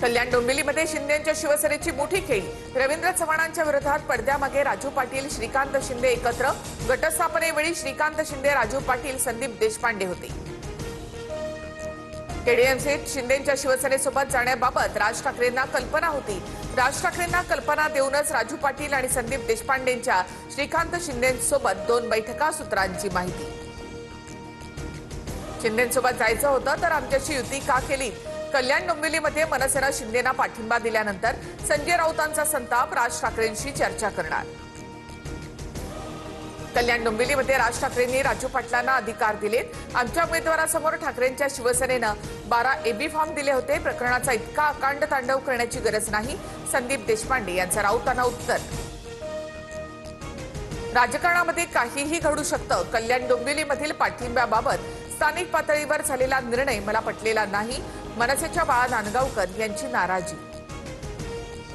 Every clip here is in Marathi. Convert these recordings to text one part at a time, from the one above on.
कल्याण डोंबिवलीमध्ये शिंदेंच्या शिवसेनेची मोठी खेळी। रवींद्र चव्हाणांच्या विरोधात पडद्यामागे राजू पाटील, श्रीकांत शिंदे एकत्र। गटस्थापनेवेळी श्रीकांत शिंदे, राजू पाटील, संदीप देशपांडे होते। केडीएमसीत शिंदेंच्या शिवसेनेसोबत जाण्याबाबत राज ठाकरेंना कल्पना होती। राज ठाकरेंना कल्पना देऊनच राजू पाटील आणि संदीप देशपांडेंच्या श्रीकांत शिंदेंसोबत 2 बैठका सूत्रांची माहिती। शिंदेंसोबत जायचं होतं तर आमच्याशी युती का केली? कल्याण डोंबिवलीमध्ये मनसेनं शिंदेंना पाठिंबा दिल्यानंतर संजय राऊतांचा संताप, राज ठाकरेंशी चर्चा करणार। कल्याण डोंबिवलीमध्ये राज ठाकरेंनी राजू पाटलांना अधिकार दिलेत। आमच्या उमेदवारासमोर ठाकरेंच्या शिवसेनेनं 12 एबी फॉर्म दिले होते। प्रकरणाचा इतका अकांड तांडव करण्याची गरज नाही, संदीप देशपांडे यांचं राऊतांना उत्तर। राजकारणामध्ये काहीही घडू शकतं। कल्याण डोंबिवलीमधील पाठिंब्याबाबत स्थानिक पातळीवर झालेला निर्णय मला पटलेला नाही, मनसेच्या बाळा नांदगावकर यांची नाराजी।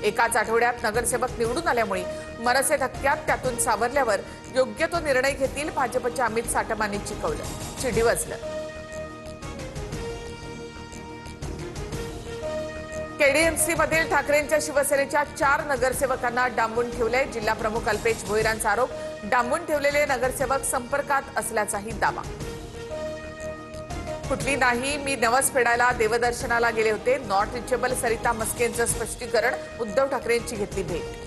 एकाच आठवड्यात नगरसेवक निवडून आल्यामुळे मनसे धक्क्यात, त्यातून सावरल्यावर योग्य तो निर्णय घेतील, भाजपच्या अमित साटमांनी चिकवलं, चिडिवचलं। केडीएमसीमधील ठाकरेंच्या शिवसेनेच्या 4 नगरसेवकांना डांबून ठेवलंय। जिल्हा प्रमुख अल्पेश भोईरांचा आरोप, डांबून ठेवलेले नगरसेवक संपर्कात असल्याचाही दावा। कुठली नाही, मी नवस फेडायला देवदर्शनाला गेले होते। नॉट रिचेबल सरिता मस्केंचं स्पष्टीकरण, उद्धव ठाकरेंची घेतली भेट।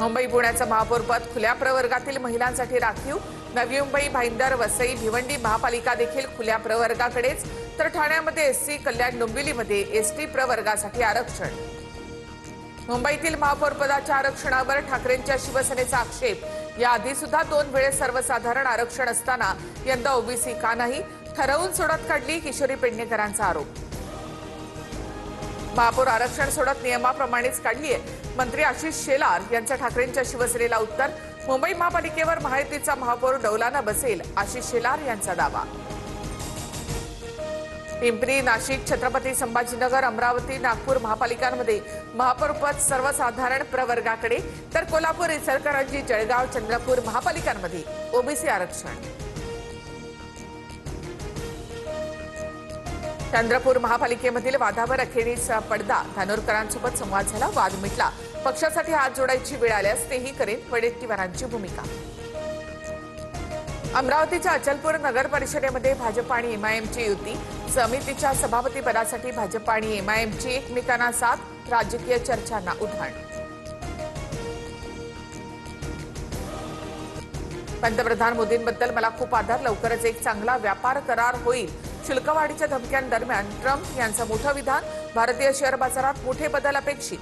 मुंबई पुण्याचं महापौरपद खुल्या प्रवर्गातील महिलांसाठी राखीव। नवी मुंबई, भाईंदर, वसई, भिवंडी महापालिका देखील खुल्या प्रवर्गाकडेच, तर ठाण्यामध्ये एससी, कल्याण डोंबिवलीमध्ये एसटी प्रवर्गासाठी आरक्षण। मुंबईतील महापौरपदाच्या आरक्षणावर ठाकरेंच्या शिवसेनेचा आक्षेप, याआधी सुद्धा 2 वेळेस सर्वसाधारण आरक्षण असताना यंदा ओबीसी का नाही? ठरवून सोडत काढली, किशोरी पेडणेकरांचा आरोप। महापौर आरक्षण सोडत नियमाप्रमाणेच काढली आहे, मंत्री आशिष शेलार यांचं ठाकरेंच्या शिवसेनेला उत्तर। मुंबई महापालिकेवर महायुतीचा महापौर डौलानं बसेल, आशिष शेलार यांचा दावा। पिंपरी, नाशिक, छत्रपती संभाजीनगर, अमरावती, नागपूर महापालिकांमध्ये महापौरपद सर्वसाधारण प्रवर्गाकडे, तर कोल्हापूर, इचलकरंजी, जळगाव, चंद्रपूर महापालिकांमध्ये ओबीसी आरक्षण। चंद्रपूर महापालिकेमधील वादावर अखेरीस पडदा, धानोरकरांसोबत संवाद झाला, वाद मिटला। पक्षासाठी हात जोडायची वेळ आल्यास तेही करेन, वडेट्टीवारांची भूमिका। अमरावतीच्या अचलपूर नगर परिषदेमध्ये भाजप आणि एमआयएमची युती। समितीच्या सभापती पदासाठी भाजप आणि एमआयएमची एकमेकांना साथ, राजकीय चर्चांना उधाण। पंतप्रधान मोदींबद्दल मला खूप आदर, लवकरच एक चांगला व्यापार करार होईल। शुल्कवाढीच्या धमक्यांदरम्यान ट्रम्प यांचं मोठं विधान, भारतीय शेअर बाजारात मोठे बदल अपेक्षित।